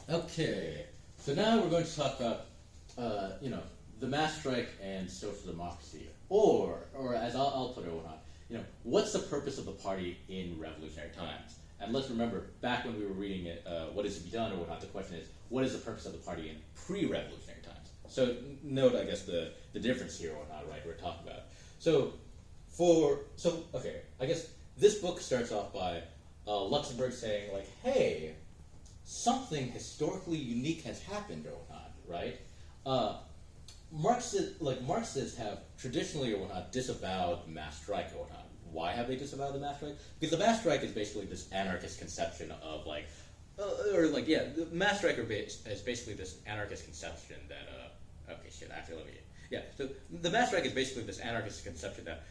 Okay, so now we're going to talk about, the mass strike and social democracy, or as I'll put it, what's the purpose of the party in revolutionary times? And let's remember, back when we were reading it, what is to be done or whatnot, the question is, what is the purpose of the party in pre-revolutionary times? So note, I guess, the difference here or whatnot, right? We're talking about. Okay, I guess this book starts off by Luxemburg saying, like, hey, something historically unique has happened or whatnot, right? Marxists have traditionally or whatnot disavowed the mass strike or whatnot. Why have they disavowed the mass strike? Because the mass strike is basically this anarchist conception of the mass strike is basically this anarchist conception that so the mass strike is basically this anarchist conception that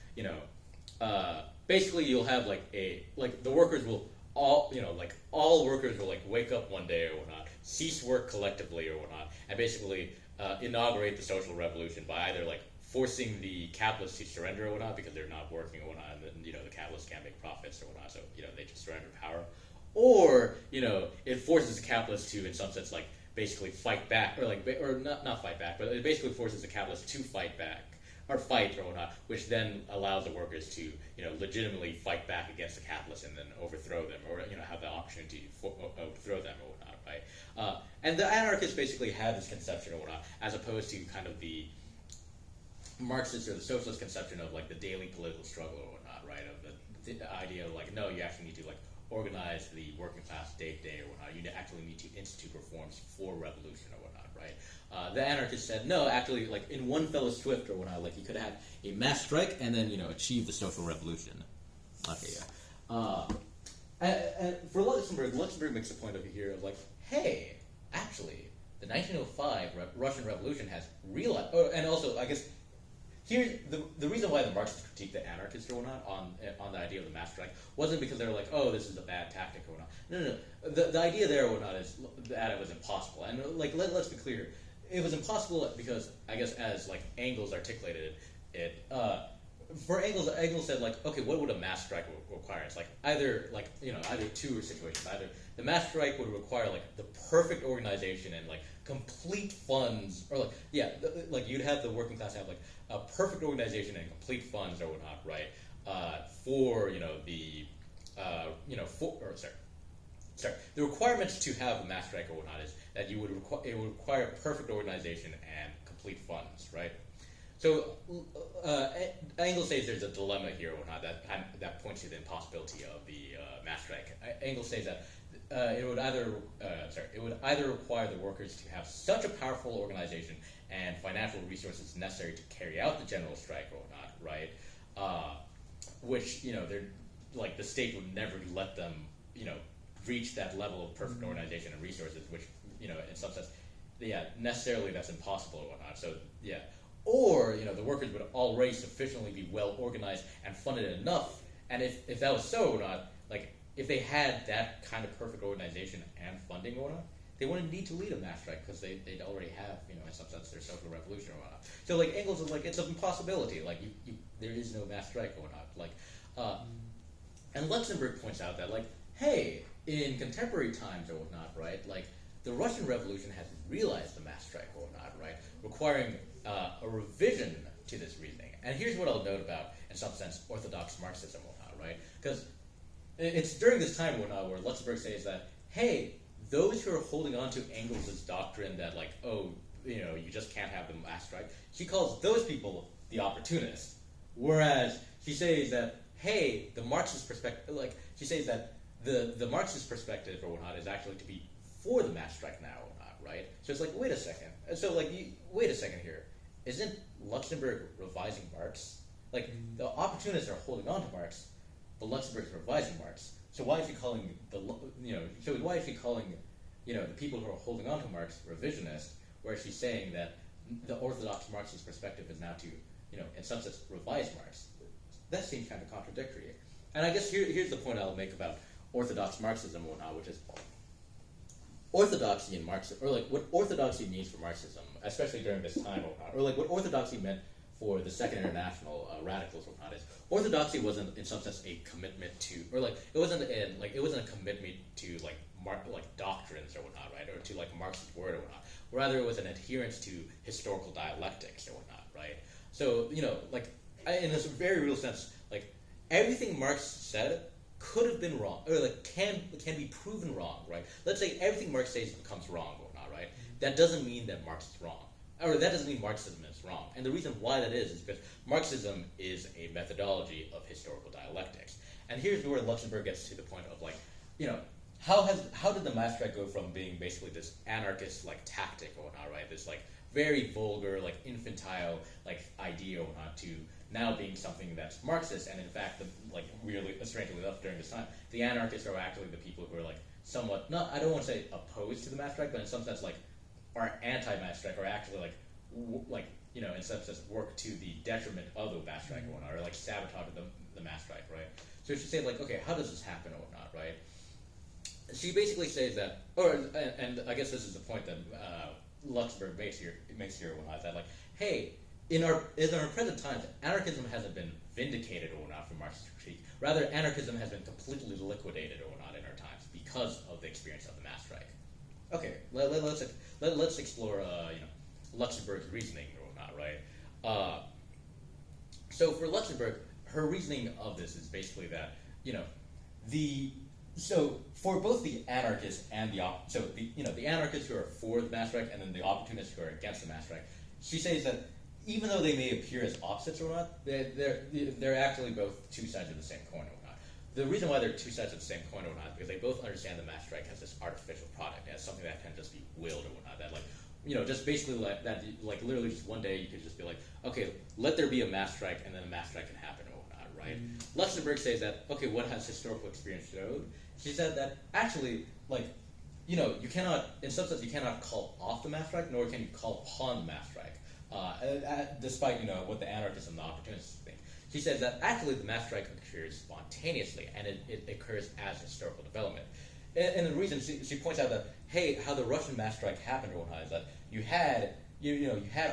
basically you'll have the workers will all workers will wake up one day or whatnot, cease work collectively or whatnot, and basically inaugurate the social revolution by either forcing the capitalists to surrender or whatnot because they're not working or whatnot, and the capitalists can't make profits or whatnot, so they just surrender power, or it forces the capitalists to, in some sense, basically fight back, or not fight back, but it basically forces the capitalists to fight back or fight or whatnot, which then allows the workers to legitimately fight back against the capitalists and then overthrow them, or have the opportunity to overthrow them or whatnot, right? And the anarchists basically have this conception or whatnot, as opposed to kind of the Marxist or the socialist conception of the daily political struggle or whatnot, right? Of the idea of no, you actually need to organize the working class day to day or whatnot. You actually need to institute reforms for revolution or whatnot, right? The anarchists said no, actually, in one fell swift or whatnot, you could have a mass strike and then achieve the social revolution. Okay, yeah. And for Luxemburg makes a point over here of hey, actually, the 1905 Russian Revolution has realized, and also I guess. Here's the reason why the Marxists critiqued the anarchists or whatnot on the idea of the mass strike wasn't because they were oh, this is a bad tactic or whatnot. No. The idea there or whatnot is that it was impossible. And let's be clear, it was impossible because I guess as Engels articulated it, for Engels said okay, what would a mass strike require? It's either two situations. Either the mass strike would require the perfect organization and complete funds, or you'd have the working class have a perfect organization and complete funds or whatnot, right? The requirements to have a mass strike or whatnot is that it would require perfect organization and complete funds, right? So Engels says there's a dilemma here or whatnot that points to the impossibility of the mass strike. Engels says that it would either require the workers to have such a powerful organization and financial resources necessary to carry out the general strike or whatnot, right? Which they're the state would never let them reach that level of perfect organization and resources, which in some sense, necessarily that's impossible or whatnot. So or the workers would already sufficiently be well organized and funded enough, and if that was so or not, if they had that kind of perfect organization and funding or not, they wouldn't need to lead a mass strike because they'd already have, in some sense, their social revolution or whatnot. So Engels is it's an impossibility. There is no mass strike or whatnot. And Luxemburg points out that hey, in contemporary times or whatnot, right? The Russian Revolution has realized the mass strike or whatnot, right? Requiring a revision to this reasoning. And here's what I'll note about, in some sense, orthodox Marxism or whatnot, right? Because it's during this time or whatnot where Luxemburg says that, hey, those who are holding on to Engels' doctrine that you just can't have the mass strike, she calls those people the opportunists. Whereas she says that, hey, the Marxist perspective, she says that the Marxist perspective or whatnot is actually to be for the mass strike now or not, right? So it's wait a second. So wait a second here. Isn't Luxemburg revising Marx? The opportunists are holding on to Marx, but Luxemburg is revising Marx. So why is he calling the people who are holding on to Marx revisionist, where she's saying that the orthodox Marxist perspective is now to, in some sense, revise Marx? That seems kind of contradictory. And I guess here's the point I'll make about orthodox Marxism or whatnot, which is orthodoxy in Marxism, or what orthodoxy means for Marxism, especially during this time or whatnot, or what orthodoxy meant for the Second International radicals or whatnot, is orthodoxy wasn't in some sense a commitment to, or it wasn't a commitment to doctrine doctrines or whatnot, right, or to like Marxist word or whatnot. Rather, it was an adherence to historical dialectics or whatnot, right? So, like, in this very real sense, like, everything Marx said could have been wrong, or like can be proven wrong, right? Let's say everything Marx says becomes wrong or whatnot, right? That doesn't mean that Marx is wrong, or that doesn't mean Marxism is wrong. And the reason why that is because Marxism is a methodology of historical dialectics. And here's where Luxemburg gets to the point of like, how did the mass strike go from being basically this anarchist like tactic or whatnot, right? This like very vulgar, like infantile like idea or whatnot to now being something that's Marxist. And in fact, weirdly, strangely enough, during this time, the anarchists are actually the people who are like somewhat not, I don't want to say opposed to the mass strike, but in some sense like are anti-mass strike, or actually in some sense work to the detriment of the mass strike or whatnot, or like sabotage the mass strike, right? So she said like, okay, how does this happen or whatnot, right? She basically says that, and I guess this is the point that Luxemburg makes here or whatnot, that like, hey, in our present times, anarchism hasn't been vindicated or whatnot from Marxist critique. Rather, anarchism has been completely liquidated or whatnot in our times because of the experience of the mass strike. Okay, let's explore Luxemburg's reasoning or whatnot, right? So for Luxemburg, her reasoning of this is basically that so for both the anarchists and the anarchists who are for the mass strike and then the opportunists who are against the mass strike, she says that even though they may appear as opposites or not, they're actually both two sides of the same coin or not. The reason why they're two sides of the same coin or not is because they both understand the mass strike as this artificial product, as something that can just be willed or whatnot. That just basically like that, like literally just one day you could just be like, okay, let there be a mass strike, and then a mass strike can happen or whatnot, right? Luxemburg says that, okay, what has historical experience showed? She said that actually, you cannot, in some sense, you cannot call off the mass strike, nor can you call upon the mass strike, despite what the anarchists and the opportunists think. She says that actually the mass strike occurs spontaneously, and it occurs as historical development. And the reason she points out that, hey, how the Russian mass strike happened or whatnot is that you had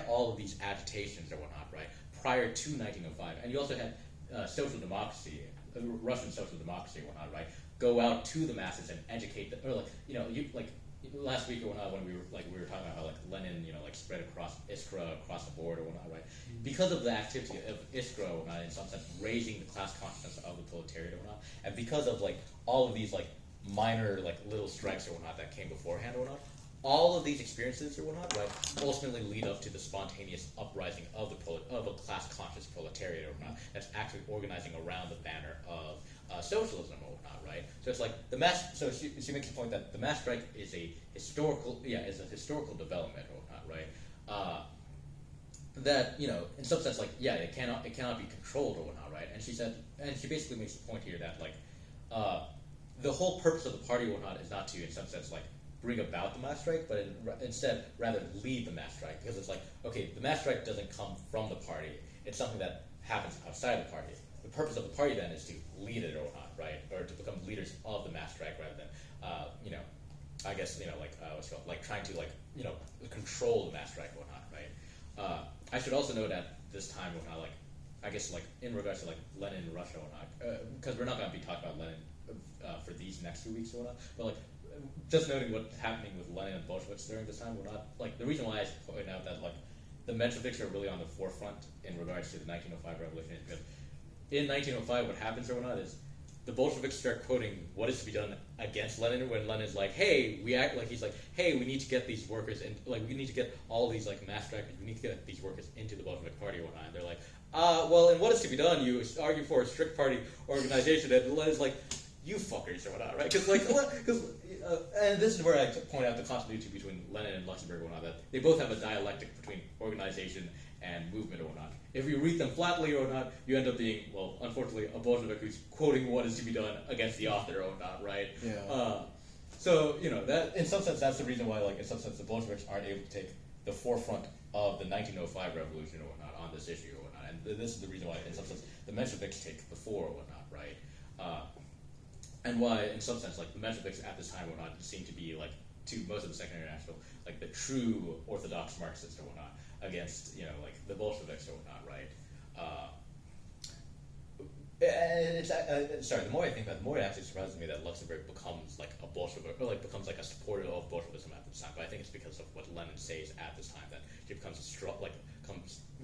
all of these agitations or whatnot, right, prior to 1905, and you also had social democracy, Russian social democracy or whatnot, right, go out to the masses and educate them, or last week or whatnot when we were talking about how Lenin spread across Iskra, across the board or whatnot, right? Because of the activity of Iskra or whatnot, in some sense raising the class consciousness of the proletariat or whatnot, and because of all of these minor little strikes or whatnot that came beforehand or whatnot, all of these experiences or whatnot, right, ultimately lead up to the spontaneous uprising of a class conscious proletariat or whatnot that's actually organizing around the banner of socialism or whatnot, right? So it's like the mass. So she makes the point that the mass strike is a historical development or whatnot, right? That in some sense, it cannot be controlled or whatnot, right? And she basically makes the point here that the whole purpose of the party or whatnot is not to, in some sense, bring about the mass strike, but instead rather lead the mass strike, because it's okay, the mass strike doesn't come from the party; it's something that happens outside the party. The purpose of the party then is to lead it or not, right? Or to become leaders of the mass strike rather than, I guess, what's it called, trying to, control the mass strike or whatnot, right? I should also note at this time or whatnot, I guess, in regards to, Lenin and Russia or whatnot, because we're not going to be talking about Lenin for these next 2 weeks or whatnot, but, just noting what's happening with Lenin and Bolsheviks during this time or not, the reason why I point out that, the Mensheviks are really on the forefront in regards to the 1905 revolution is because in 1905, what happens or whatnot is the Bolsheviks start quoting what is to be done against Lenin when Lenin's hey, hey, we need to get these workers in, we need to get all these mass strikers, we need to get these workers into the Bolshevik party or whatnot. And they're well, and what is to be done? You argue for a strict party organization, and Lenin's you fuckers or whatnot, right? Because and this is where I point out the continuity between Lenin and Luxemburg or whatnot, that they both have a dialectic between organization and movement or whatnot. If you read them flatly or not, you end up being, well, unfortunately, a Bolshevik who's quoting what is to be done against the author or whatnot, right? Yeah. So, that in some sense, that's the reason why, in some sense, the Bolsheviks aren't able to take the forefront of the 1905 revolution or whatnot on this issue or whatnot. And this is the reason why, in some sense, the Mensheviks take the fore or whatnot, right? And why, in some sense, the Mensheviks at this time or not seem to be, to most of the Second International, the true orthodox Marxists or whatnot, against, the Bolsheviks or whatnot, right? sorry. The more I think about it, the more it actually surprises me that Luxemburg becomes like a Bolshevik, or like becomes like a supporter of Bolshevism at this time. But I think it's because of what Lenin says at this time that he becomes a strong,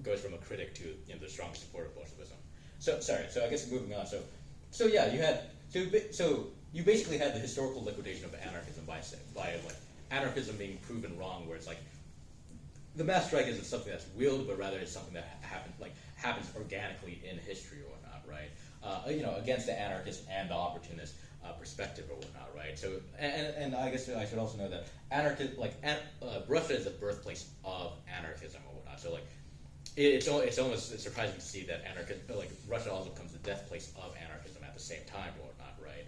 goes from a critic to the strong supporter of Bolshevism. So sorry. So I guess moving on. So yeah, you basically had the historical liquidation of anarchism by like anarchism being proven wrong, where it's like the mass strike isn't something that's willed, but rather it's something that happens organically in history or whatnot, right? Against the anarchist and the opportunist perspective or whatnot, right? So, and I guess I should also know that Russia is the birthplace of anarchism or whatnot. So, like, it's almost surprising to see that Russia also becomes the death place of anarchism at the same time or whatnot, right?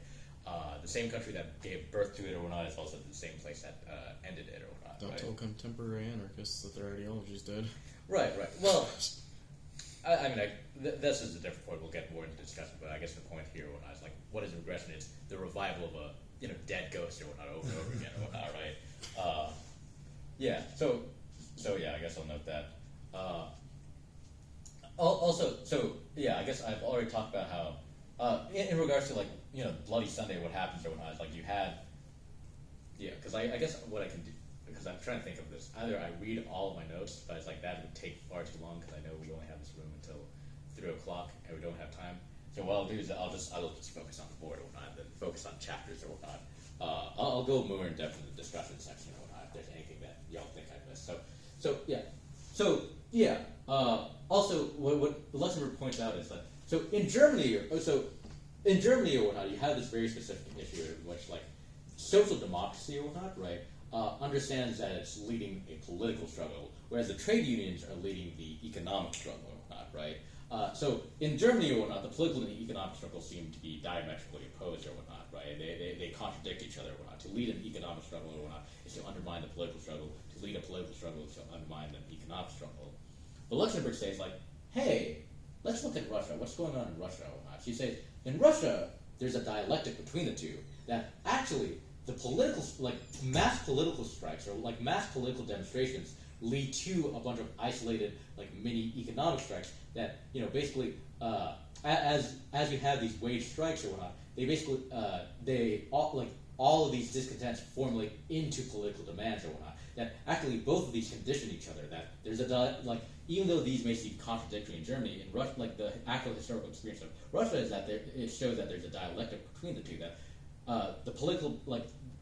The same country that gave birth to it or whatnot is also the same place that ended it or whatnot. Don't tell contemporary anarchists that their ideology's dead. Right. Well, this is a different point. We'll get more into discussion, but I guess the point here, when I was like, what is regression? It's the revival of a dead ghost or whatnot over and over again or whatnot, right? Yeah. So yeah, I guess I'll note that. I guess I've already talked about how, in regards to Bloody Sunday, what happens or whatnot is like you had, because I guess what I can do. Because I'm trying to think of this. Either I read all of my notes, but it's like that would take far too long because I know we only have this room until 3 o'clock and we don't have time. So what I'll do is I'll just focus on the board or whatnot, and then focus on chapters or whatnot. I'll go more in depth in the discussion section or whatnot if there's anything that y'all think I missed. Also, what Luxemburg points out is that in Germany or whatnot, you have this very specific issue in which social democracy or whatnot, right? Understands that it's leading a political struggle, whereas the trade unions are leading the economic struggle or whatnot, right? So in Germany or whatnot, the political and the economic struggle seem to be diametrically opposed or whatnot, right? They contradict each other or whatnot. To lead an economic struggle or whatnot is to undermine the political struggle. To lead a political struggle is to undermine the economic struggle. But Luxemburg says, hey, let's look at Russia. What's going on in Russia or whatnot? She says, in Russia, there's a dialectic between the two that actually the political, mass political strikes or mass political demonstrations lead to a bunch of isolated, mini economic strikes that, basically, as you have these wage strikes or whatnot, they basically, all of these discontents formulate into political demands or whatnot. That actually both of these condition each other. That there's even though these may seem contradictory in Germany, in Russia, the actual historical experience of Russia is that it shows that there's a dialectic between the two. That the political,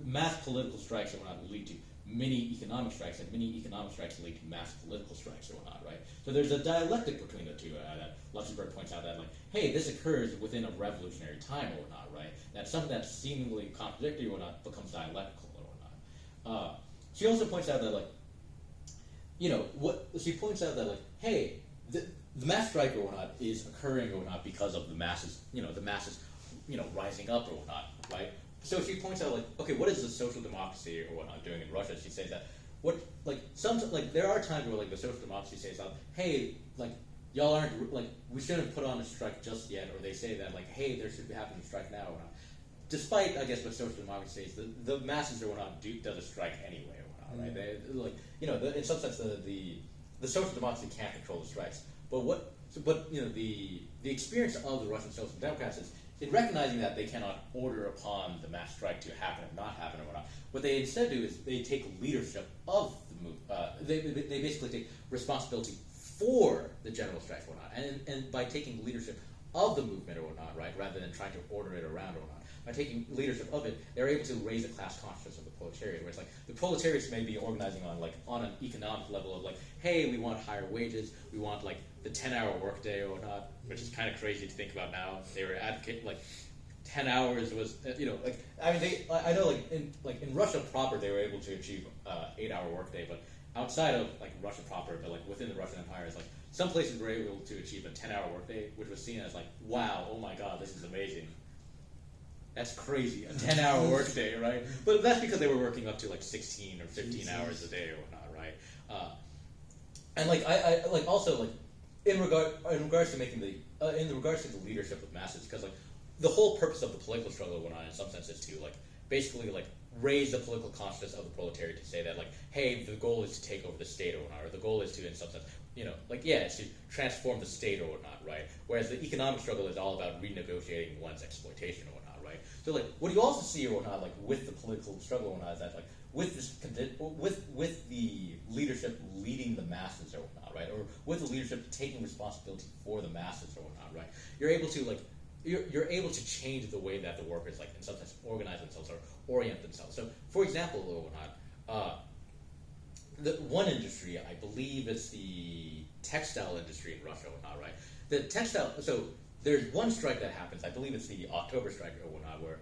mass political strikes or whatnot lead to mini economic strikes, and mini economic strikes lead to mass political strikes or whatnot, right? So there's a dialectic between the two that Luxemburg points out that, hey, this occurs within a revolutionary time or whatnot, right? That something that's seemingly contradictory or whatnot becomes dialectical or whatnot. She also points out that, she points out that, hey, the mass strike or whatnot is occurring or whatnot because of the masses, rising up or whatnot, right? So she points out, okay, what is the social democracy or whatnot doing in Russia? She says that there are times where the social democracy says, hey, y'all aren't we shouldn't put on a strike just yet, or they say that hey, there should be happening a strike now or not. Despite I guess what social democracy says, the masses or whatnot does a strike anyway or whatnot, right? They, in some sense the social democracy can't control the strikes, but the experience of the Russian Social Democrats is in recognizing that they cannot order upon the mass strike to happen or not happen or whatnot. What they instead do is they take leadership of the movement. They basically take responsibility for the general strike or whatnot, and by taking leadership of the movement or whatnot, right, rather than trying to order it around or whatnot. By taking leadership of it, they're able to raise the class consciousness of the proletariat, where it's the proletariats may be organizing on an economic level of hey, we want higher wages, we want the 10-hour workday or whatnot, which is kind of crazy to think about now. They were advocating 10 hours was I know in Russia proper they were able to achieve 8-hour workday, but outside of Russia proper, but within the Russian Empire, is some places were able to achieve a 10-hour workday, which was seen as wow, oh my god, this is amazing. That's crazy, a 10-hour workday, right? But that's because they were working up to 16 or 15 hours a day or whatnot, right? And also in regards to making in regards to the leadership of masses, because the whole purpose of the political struggle went on in some sense is to basically raise the political consciousness of the proletariat to say that, like, hey, the goal is to take over the state or whatnot, or the goal is to, in some sense, it's to transform the state or whatnot, right? Whereas the economic struggle is all about renegotiating one's exploitation or whatnot, right? So, like, what you also see or whatnot, like, with the political struggle or whatnot, is that, like, with this, with the leadership leading the masses or whatnot, right? Or with the leadership taking responsibility for the masses or whatnot, right? You're able to, like, you're able to change the way that the workers, like, in some sense, organize themselves or orient themselves. So, for example, or whatnot, the one industry, I believe it's the textile industry in Russia or whatnot, right? The textile, so there's one strike that happens, I believe it's the October strike or whatnot, where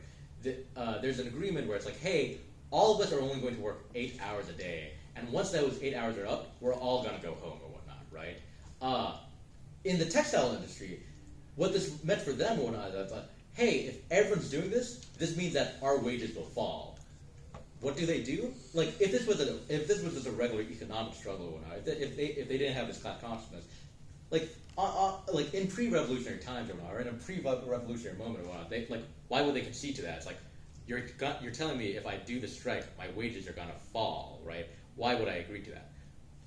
there's an agreement where it's like, hey, all of us are only going to work 8 hours a day, and once those 8 hours are up, we're all going to go home or whatnot, right? In the textile industry, what this meant for them or whatnot, is that, hey, if everyone's doing this, this means that our wages will fall. What do? Like, if this was just a regular economic struggle or whatnot, if they didn't have this class consciousness, like in pre-revolutionary times or whatnot, or in a pre-revolutionary moment or whatnot, why would they concede to that? It's like, you're telling me if I do the strike, my wages are gonna fall, right? Why would I agree to that?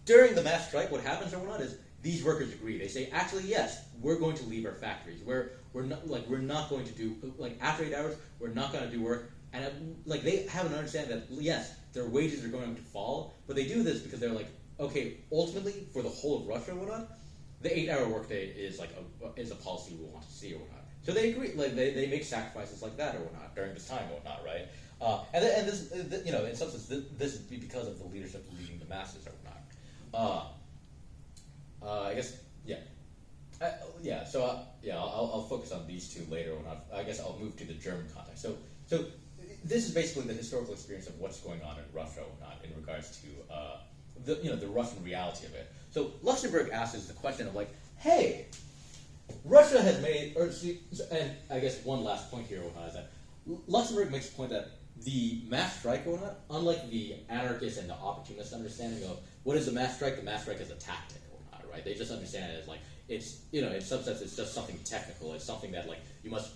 During the mass strike, what happens or whatnot is these workers agree. They say, actually, yes, we're going to leave our factories. We're not going to do, like, after 8 hours, we're not going to do work. And they have an understanding that, yes, their wages are going to fall, but they do this because they're like, okay, ultimately, for the whole of Russia or whatnot, the 8-hour workday is a policy we want to see or whatnot. So they agree, like, they make sacrifices like that or whatnot during this time or whatnot, right? And this, in some sense, this is because of the leadership leading the masses or whatnot. I guess, yeah. I'll focus on these two later when I guess I'll move to the German context. So this is basically the historical experience of what's going on in Russia or whatnot in regards to the Russian reality of it. So Luxemburg asks the question of, like, hey, Russia has made, and I guess one last point here is that Luxemburg makes the point that the mass strike or whatnot, unlike the anarchist and the opportunist understanding of what is the mass strike is a tactic or whatnot, right? They just understand it as, like, it's, in some sense, it's just something technical. It's something that, you must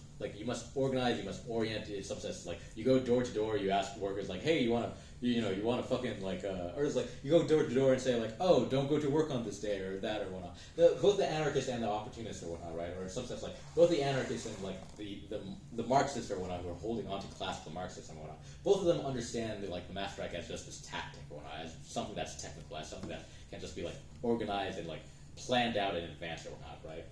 organize, you must orient. In some sense, like, you go door to door, you ask workers, like, hey, you want to fucking, or it's like, you go door to door and say, like, oh, don't go to work on this day, or that, or whatnot. Both the anarchists and the opportunists or whatnot, right? Or in some sense, like, both the anarchists and, like, the Marxists or whatnot, who are holding on to classical Marxism and whatnot, both of them understand the mass strike as just this tactic or whatnot, as something that's technical, as something that can just be, like, organized and, like, planned out in advance or whatnot, right?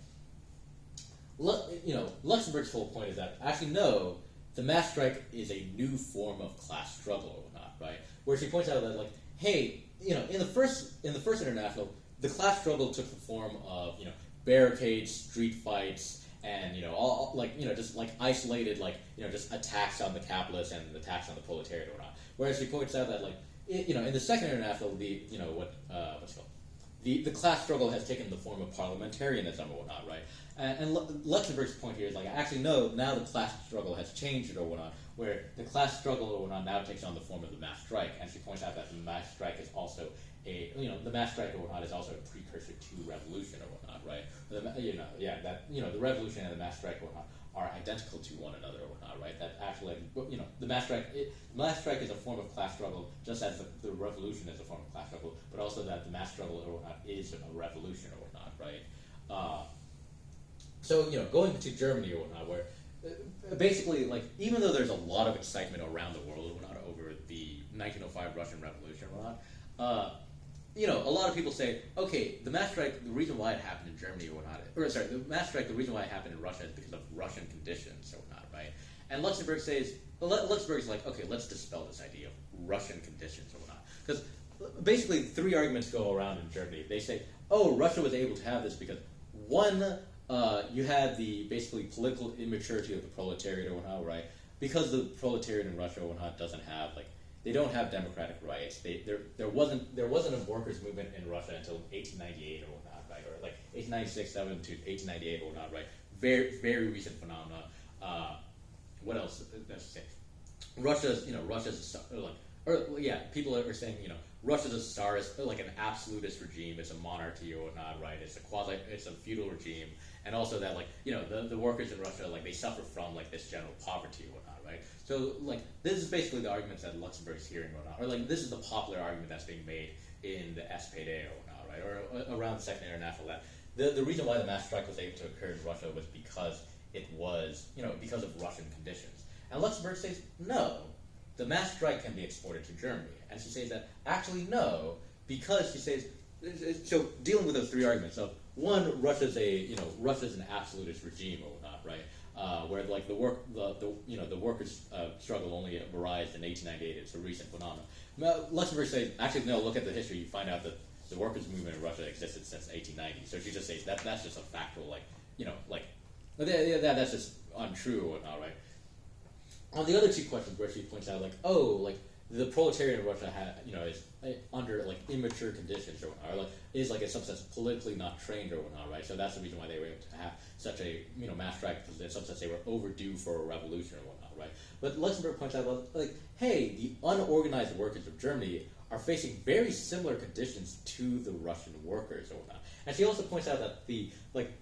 Luxemburg's whole point is that, actually, no, the mass strike is a new form of class struggle or whatnot, right? Where she points out that, like, hey, in the first international, the class struggle took the form of, barricades, street fights, and, just, like, isolated, just attacks on the capitalists and attacks on the proletariat or whatnot. Whereas she points out that, like, in the second international, what's it called? The class struggle has taken the form of parliamentarianism or whatnot, right? And Luxemburg's point here is, like, actually, no, now the class struggle has changed or whatnot, where the class struggle or whatnot now takes on the form of the mass strike. And she points out that the mass strike is also the mass strike or whatnot is also a precursor to revolution or whatnot, right? The revolution and the mass strike or whatnot are identical to one another or whatnot, right? That actually, the mass strike is a form of class struggle, just as the revolution is a form of class struggle, but also that the mass struggle or whatnot is a revolution or whatnot, right? So, going to Germany or whatnot, where basically, like, even though there's a lot of excitement around the world or whatnot over the 1905 Russian Revolution or whatnot, a lot of people say, okay, the mass strike, the reason why it happened in Germany or whatnot, the mass strike, the reason why it happened in Russia is because of Russian conditions or whatnot, right? And Luxemburg is like, okay, let's dispel this idea of Russian conditions or whatnot. Because basically, three arguments go around in Germany. They say, oh, Russia was able to have this because, one, you had the basically political immaturity of the proletariat or whatnot, right? Because the proletariat in Russia or whatnot doesn't have, like, they don't have democratic rights. There wasn't a workers' movement in Russia until 1898 or whatnot, right? Or like 1896, 7 to 1898 or whatnot, right? Very, very recent phenomena. What else? Russia's people are saying, Russia's a czarist, like an absolutist regime. It's a monarchy or whatnot, right? It's a feudal regime, and also that the workers in Russia they suffer from this general poverty or whatnot, right? So this is basically the arguments that Luxemburg is hearing or whatnot, or this is the popular argument that's being made in the SPD or whatnot, right? Or around the Second International, that the reason why the mass strike was able to occur in Russia was because it was because of Russian conditions, and Luxemburg says no. The mass strike can be exported to Germany. And she says that, actually, no, because she says, so dealing with those three arguments. So, one, Russia's an absolutist regime or whatnot, right? Where the workers' struggle only arose in 1898. It's a recent phenomenon. Luxemburg says, actually, no, look at the history. You find out that the workers' movement in Russia existed since 1890. So she just says that's just a factual, that's just untrue or whatnot, right? On the other two questions, where she points out, the proletariat in Russia is under immature conditions or whatnot, or is in some sense politically not trained or whatnot, right? So that's the reason why they were able to have such a mass strike, because in some sense they were overdue for a revolution or whatnot, right? But Luxemburg points out, hey, the unorganized workers of Germany are facing very similar conditions to the Russian workers or whatnot. And she also points out that the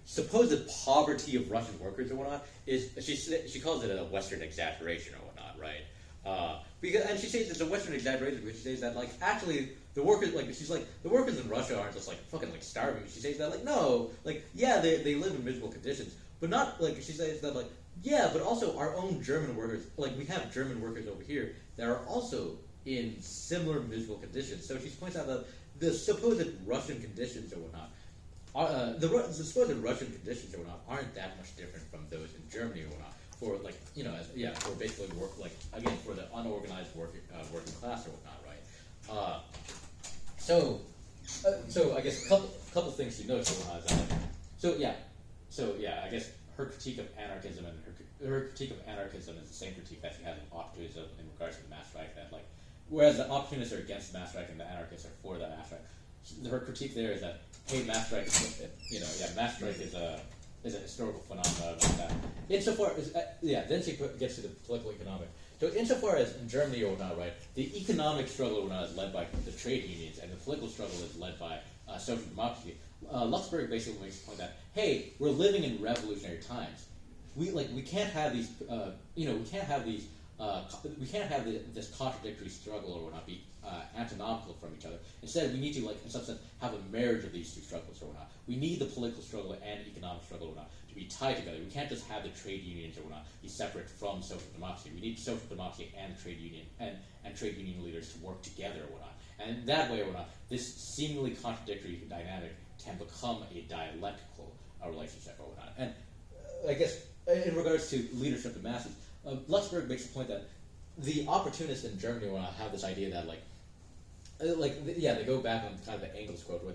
supposed poverty of Russian workers or whatnot is she calls it a Western exaggeration or whatnot, right? And she says it's a Western exaggeration, because she says that actually the workers the workers in Russia aren't just fucking starving. She says that no, they live in miserable conditions, but not she says that but also our own German workers, we have German workers over here that are also in similar miserable conditions. So she points out that the supposed Russian conditions or whatnot, the supposed Russian conditions or whatnot aren't that much different from those in Germany or whatnot. For for basically work again for the unorganized working class or whatnot, right? So I guess a couple things she notes or whatnot is that I guess her critique of anarchism and her critique of anarchism is the same critique that she has in opportunism in regards to the mass strike. That whereas the opportunists are against the mass strike and the anarchists are for the mass strike, her critique there is that hey, mass strike mass strike is a historical phenomenon like that. Insofar as then she gets to the political economic. So insofar as in Germany or whatnot, right, the economic struggle or whatnot is led by the trade unions, and the political struggle is led by social democracy. Luxemburg basically makes the point that hey, we're living in revolutionary times. We can't have these we can't have this contradictory struggle or whatnot be antinomical from each other. Instead, we need to, in some sense, have a marriage of these two struggles or whatnot. We need the political struggle and economic struggle or whatnot to be tied together. We can't just have the trade unions or whatnot be separate from social democracy. We need social democracy and trade union and trade union leaders to work together or whatnot. And that way or whatnot, this seemingly contradictory dynamic can become a dialectical relationship or whatnot. And I guess in regards to leadership of masses, Luxemburg makes the point that the opportunists in Germany will have this idea that they go back on kind of the Engels quote where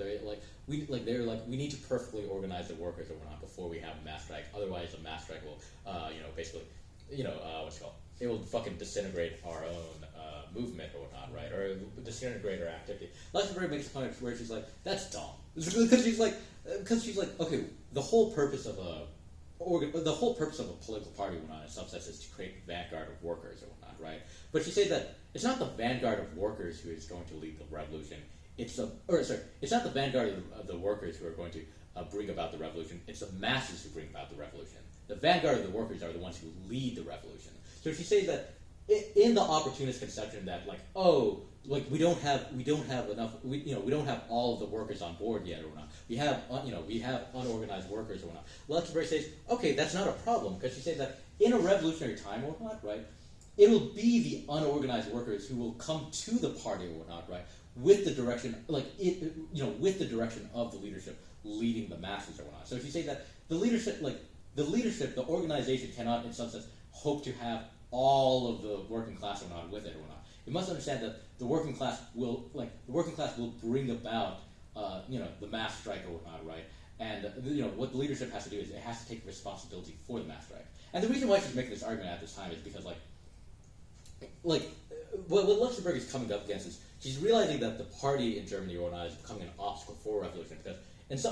we need to perfectly organize the workers or whatnot before we have a mass strike. Otherwise, a mass strike will it will fucking disintegrate our own movement or whatnot, right? Or disintegrate our activity. Luxemburg makes a point where she's like, that's dumb, because she's like, okay, the whole purpose of a political party or whatnot in some sense is to create a vanguard of workers or whatnot, right? But she says that it's not the vanguard of workers who is going to lead the revolution. It's not the vanguard of the workers who are going to bring about the revolution. It's the masses who bring about the revolution. The vanguard of the workers are the ones who lead the revolution. So she says that in the opportunist conception that we don't have enough, we don't have all of the workers on board yet or whatnot. We have unorganized workers or whatnot. Luxemburg says, okay, that's not a problem, because she says that in a revolutionary time or whatnot, right, it'll be the unorganized workers who will come to the party or whatnot, right, with the direction, with the direction of the leadership leading the masses or whatnot. So she says that the leadership, the organization cannot, in some sense, hope to have all of the working class or not with it or not. You must understand that the working class will bring about the mass strike or whatnot, right? And what the leadership has to do is it has to take responsibility for the mass strike. And the reason why she's making this argument at this time is because what Luxemburg is coming up against is she's realizing that the party in Germany or whatnot is becoming an obstacle for revolution, because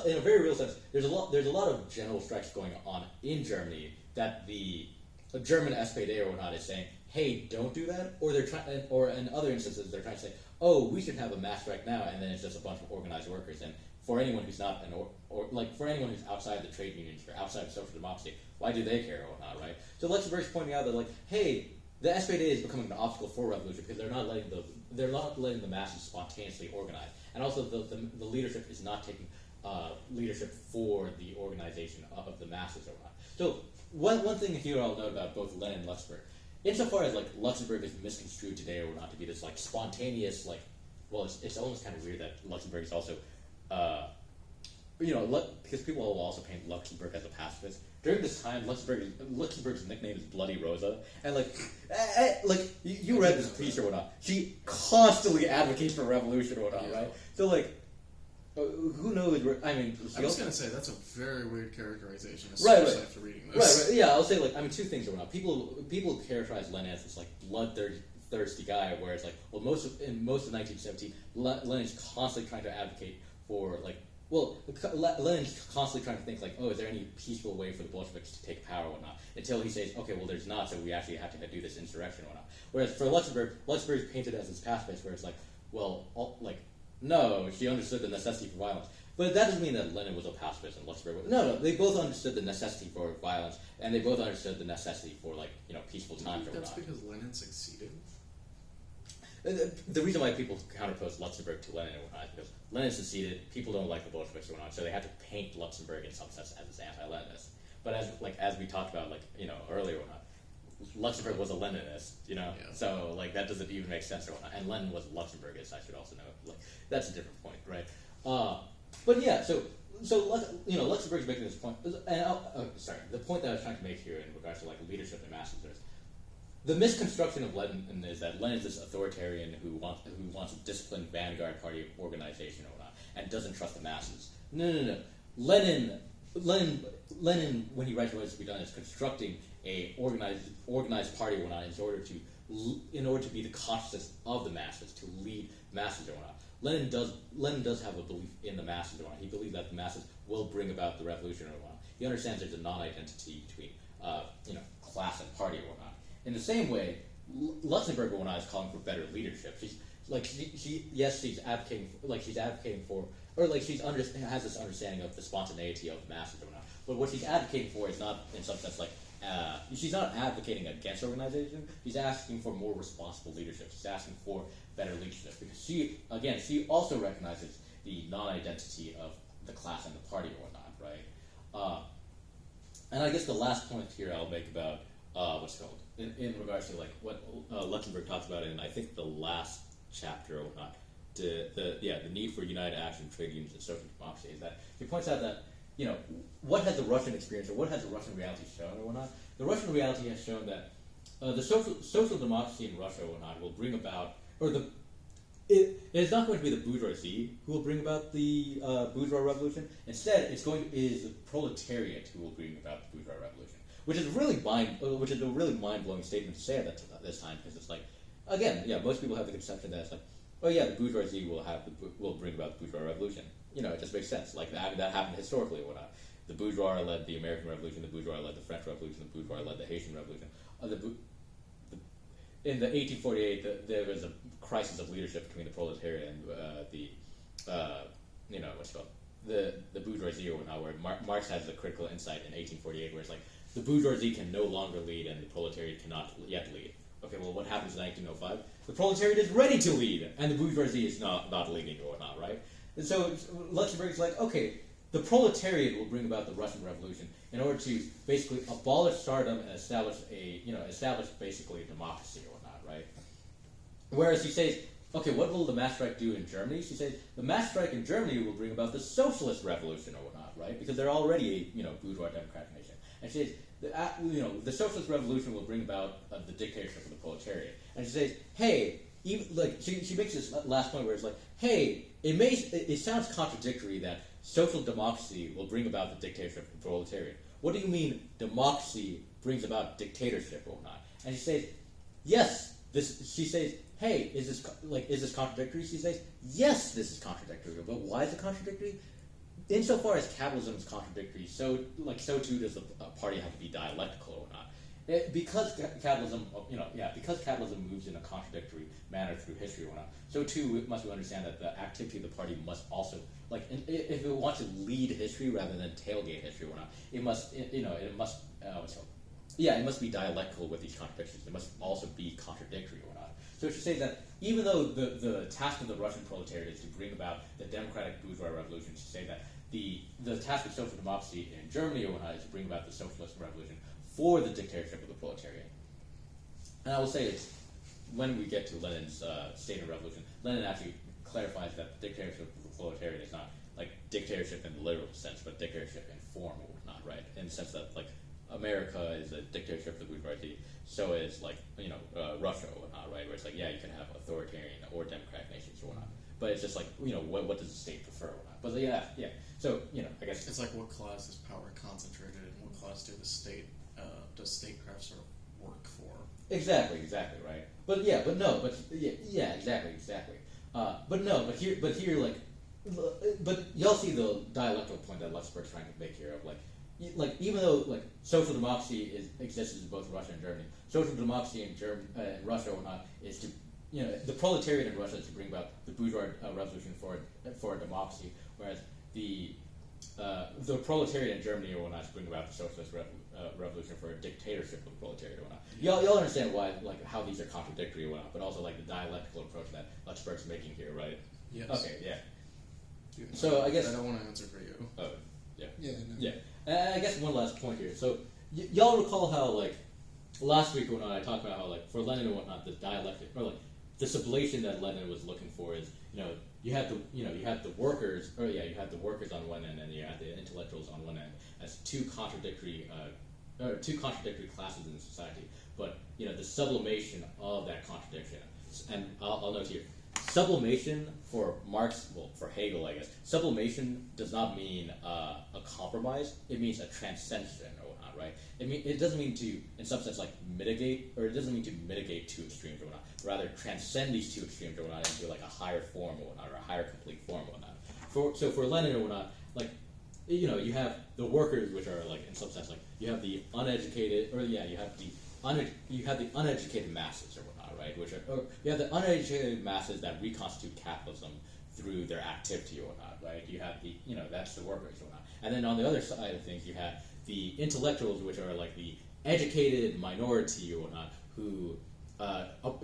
in a very real sense there's a lot of general strikes going on in Germany that the German SPD or whatnot is saying, hey, don't do that, or they're trying, or in other instances they're trying to say, oh, we should have a mass strike now, and then it's just a bunch of organized workers. And for anyone who's not or like for anyone who's outside the trade unions or outside of social democracy, why do they care or whatnot, right? So Luxemburg's pointing out that like, hey, the SPD is becoming an obstacle for revolution because they're not letting the masses spontaneously organize, and also the leadership is not taking leadership for the organization of the masses or whatnot. So one thing here I'll note about both Lenin and Luxemburg, insofar as like Luxemburg is misconstrued today or not to be this like spontaneous like, well, it's almost kind of weird that Luxemburg is also, because people will also paint Luxemburg as a pacifist. During this time, Luxemburg's nickname is Bloody Rosa, and you read this piece or whatnot. She constantly advocates for revolution or whatnot, right? So like, who knows? I mean, I was gonna say that's a very weird characterization, right. After reading this. Right. Yeah, I'll say like, I mean, two things around. People characterize Lenin as this like bloodthirsty guy, whereas like, well, in most of 1917, Lenin's constantly trying to advocate for like. Well, Lenin's constantly trying to think like, oh, is there any peaceful way for the Bolsheviks to take power or whatnot? Until he says, okay, well, there's not, so we actually have to do this insurrection or whatnot. Whereas for Luxemburg is painted as this pacifist, where it's like, well, no, she understood the necessity for violence. But that doesn't mean that Lenin was a pacifist and Luxemburg was. No, they both understood the necessity for violence, and they both understood the necessity for peaceful times or whatnot. That's because Lenin succeeded. The reason why people counterpose Luxemburg to Lenin and whatnot is because Lenin seceded, people don't like the Bolsheviks and whatnot, so they had to paint Luxemburg in some sense as this anti-Leninist. But as we talked about earlier or whatnot, Luxemburg was a Leninist, so that doesn't even make sense or whatnot. And Lenin was Luxemburgist, I should also know. That's a different point, right? But yeah, so Luxemburg's making this point, and the point that I was trying to make here in regards to leadership and masses is the misconstruction of Lenin is that Lenin's this authoritarian who wants a disciplined vanguard party organization or whatnot, and doesn't trust the masses. No. Lenin, when he writes What Is to Be Done, is constructing a organized party or whatnot in order to be the consciousness of the masses, to lead masses or whatnot. Lenin does have a belief in the masses or whatnot. He believes that the masses will bring about the revolution or whatnot. He understands there's a non-identity between class and party or whatnot. In the same way, Luxemburg or whatnot is calling for better leadership. She's advocating for, or has this understanding of the spontaneity of masses or whatnot. But what she's advocating for is not, in some sense, she's not advocating against organization. She's asking for more responsible leadership. She's asking for better leadership because she also recognizes the non-identity of the class and the party or whatnot, right? And I guess the last point here I'll make about what's called in regards to what Luxemburg talks about in I think the last chapter or whatnot, the need for united action, trade unions, and social democracy is that he points out that what has the Russian experience or what has the Russian reality shown or whatnot. The Russian reality has shown that the social democracy in Russia or whatnot will bring about, or it is not going to be the bourgeoisie who will bring about the bourgeois revolution. Instead, it is the proletariat who will bring about the bourgeois revolution, which is a really mind-blowing statement to say at this time, because it's most people have the conception that it's the bourgeoisie will bring about the bourgeois revolution. It just makes sense. That happened historically or whatnot. The bourgeois led the American Revolution, the bourgeois led the French Revolution, the bourgeois led the Haitian Revolution. In the 1848, there was a crisis of leadership between the proletariat and the bourgeoisie or whatnot, where Marx has a critical insight in 1848, where it's the bourgeoisie can no longer lead and the proletariat cannot yet lead. Okay, well, what happens in 1905? The proletariat is ready to lead, and the bourgeoisie is not leading or whatnot, right? And so Luxemburg is okay, the proletariat will bring about the Russian Revolution in order to basically abolish stardom and establish basically a democracy or whatnot, right? Whereas he says, okay, what will the mass strike do in Germany? She says the mass strike in Germany will bring about the socialist revolution or whatnot, right? Because they're already a bourgeois democratic nation. And she says the socialist revolution will bring about the dictatorship of the proletariat. And she says, hey, she makes this last point where it's hey, it sounds contradictory that social democracy will bring about the dictatorship of the proletariat. What do you mean democracy brings about dictatorship or not? And she says, yes. She says, hey, is this contradictory? She says, yes, this is contradictory. But why is it contradictory? Insofar as capitalism is contradictory, so too does the party have to be dialectical or not. because capitalism, because capitalism moves in a contradictory manner through history or whatnot, so too it must we understand that the activity of the party must also, like, if it wants to lead history rather than tailgate history or whatnot, it must, it must be dialectical with these contradictions. It must also be contradictory or whatnot. So it should say that even though the task of the Russian proletariat is to bring about the democratic bourgeois revolution, to say that the task of social democracy in Germany or whatnot is to bring about the socialist revolution for the dictatorship of the proletariat. And I will say it's when we get to Lenin's State of Revolution, Lenin actually clarifies that the dictatorship of the proletariat is not like dictatorship in the literal sense, but dictatorship in form or whatnot, right? In the sense that like America is a dictatorship of the bourgeoisie, so is like Russia or whatnot, right? Where it's like, yeah, you can have authoritarian or democratic nations or whatnot, but it's just like what does the state prefer or whatnot. But yeah. So I guess it's like what class is power concentrated in, what class does statecraft sort of work for? Exactly, right. But here, but y'all see the dialectical point that Luxemburg's trying to make here of like even though like social democracy exists in both Russia and Germany, social democracy in Russia or not is to the proletariat in Russia is to bring about the bourgeois revolution for a democracy, whereas the proletariat in Germany or whatnot is to bring about the socialist revolution for a dictatorship of the proletariat or whatnot. Y'all understand why how these are contradictory or whatnot, but also like the dialectical approach that Luxemburg's making here, right? Yes. Okay, yeah. So I guess I don't want to answer for you. Oh, yeah. Yeah. No. Yeah. I guess one last point here. So y'all recall how like last week or whatnot I talked about how like for Lenin and whatnot the dialectic or like the sublation that Lenin was looking for is you had the workers on one end and you had the intellectuals on one end as two contradictory classes in society. But the sublimation of that contradiction, and I'll note here, sublimation for Marx, well, for Hegel, I guess, sublimation does not mean a compromise. It means a transcension or whatnot, right? It doesn't mean to, in some sense, like mitigate, or it doesn't mean to mitigate two extremes or whatnot. Rather, transcend these two extremes or whatnot into like a higher form or whatnot, or a higher complete form or whatnot. So for Lenin or whatnot, like, you have the workers, which are like, in some sense, like, you have the uneducated, or yeah, you have the uneducated masses or whatnot, right? You have the uneducated masses that reconstitute capitalism through their activity or whatnot, right? You have the, that's the workers or whatnot. And then on the other side of things, you have the intellectuals, which are like the educated minority or whatnot, who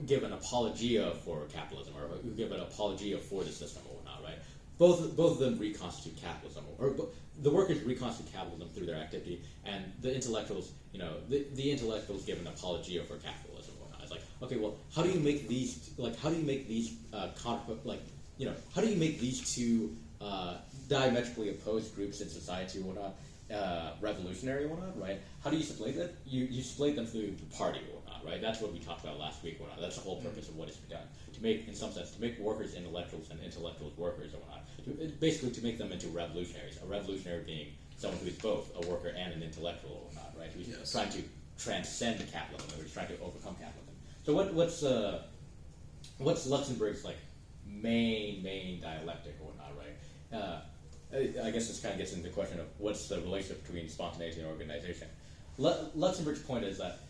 give an apologia for capitalism, or who give an apologia for the system or whatnot, right? Both of them reconstitute capitalism, or the workers reconstitute capitalism through their activity, and the intellectuals, the intellectuals give an apologia for capitalism or whatnot. It's like, okay, well, how do you make these two diametrically opposed groups in society or whatnot revolutionary or whatnot, right? How do you split them? You split them through the party or whatnot, right? That's what we talked about last week or whatnot. That's the whole purpose of what is to be done. To make, in some sense, to make workers intellectuals and intellectuals workers or whatnot. Basically to make them into revolutionaries. A revolutionary being someone who is both a worker and an intellectual or whatnot, right? Who's trying to transcend capitalism, or who's trying to overcome capitalism. So what's Luxemburg's like main dialectic or whatnot, right? I guess this kind of gets into the question of what's the relationship between spontaneity and organization. Luxemburg's point is that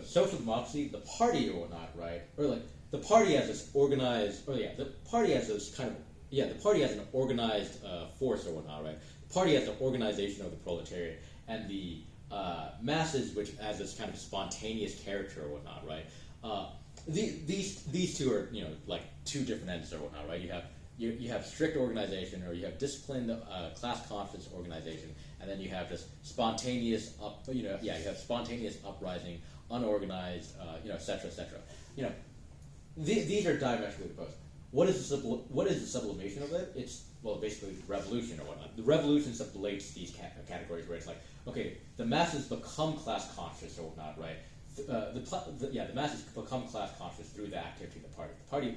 social democracy, the party or whatnot, right, or like the party as this organized, the party as this kind of the party as an organized force or whatnot, right? The party as an organization of the proletariat, and the masses, which as this kind of spontaneous character or whatnot, right? These two are like two different ends or whatnot, right? You have strict organization, or you have disciplined class conscious organization, and then you have this spontaneous you have spontaneous uprising, unorganized, et cetera, et cetera. These are diametrically opposed. What is the sublimation of it? It's basically revolution or whatnot. The revolution sublimates these categories where it's like, okay, the masses become class conscious or whatnot, right? The masses become class conscious through the activity of the party.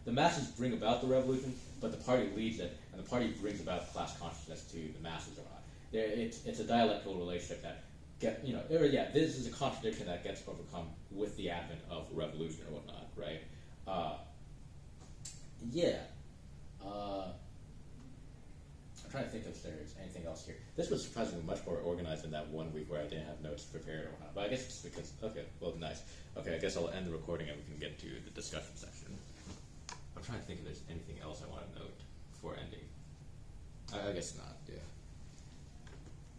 The masses bring about the revolution, but the party leads it, and the party brings about class consciousness to the masses or not. It's a dialectical relationship that this is a contradiction that gets overcome with the advent of revolution or whatnot, right? trying to think if there's anything else here. This was surprisingly much more organized than that one week where I didn't have notes prepared or whatnot. But I guess it's because, okay, well, nice. Okay, I guess I'll end the recording and we can get to the discussion section. I'm trying to think if there's anything else I want to note before ending. I guess not, yeah.